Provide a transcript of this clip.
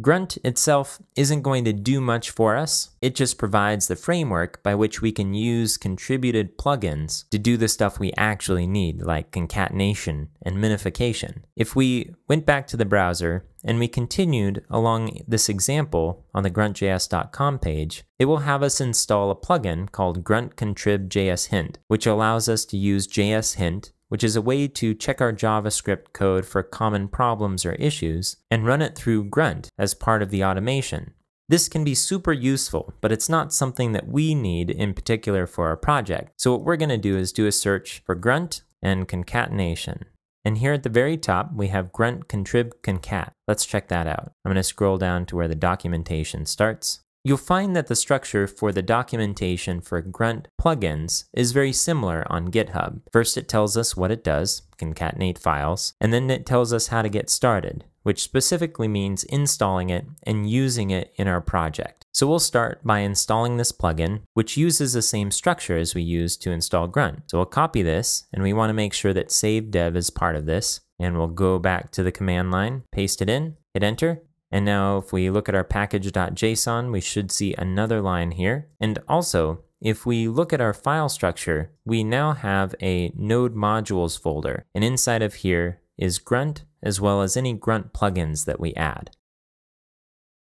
Grunt itself isn't going to do much for us. It just provides the framework by which we can use contributed plugins to do the stuff we actually need, like concatenation and minification. If we went back to the browser and we continued along this example on the gruntjs.com page, it will have us install a plugin called Grunt Contrib JS Hint, which allows us to use JS Hint, which is a way to check our JavaScript code for common problems or issues, and run it through Grunt as part of the automation. This can be super useful, but it's not something that we need in particular for our project. So what we're going to do is do a search for Grunt and concatenation. And here at the very top, we have Grunt Contrib Concat. Let's check that out. I'm going to scroll down to where the documentation starts. You'll find that the structure for the documentation for Grunt plugins is very similar on GitHub. First, it tells us what it does, concatenate files, and then it tells us how to get started, which specifically means installing it and using it in our project. So we'll start by installing this plugin, which uses the same structure as we used to install Grunt. So we'll copy this, and we want to make sure that save dev is part of this, and we'll go back to the command line, paste it in, hit enter. And now if we look at our package.json, we should see another line here. And also, if we look at our file structure, we now have a node modules folder. And inside of here is Grunt, as well as any Grunt plugins that we add.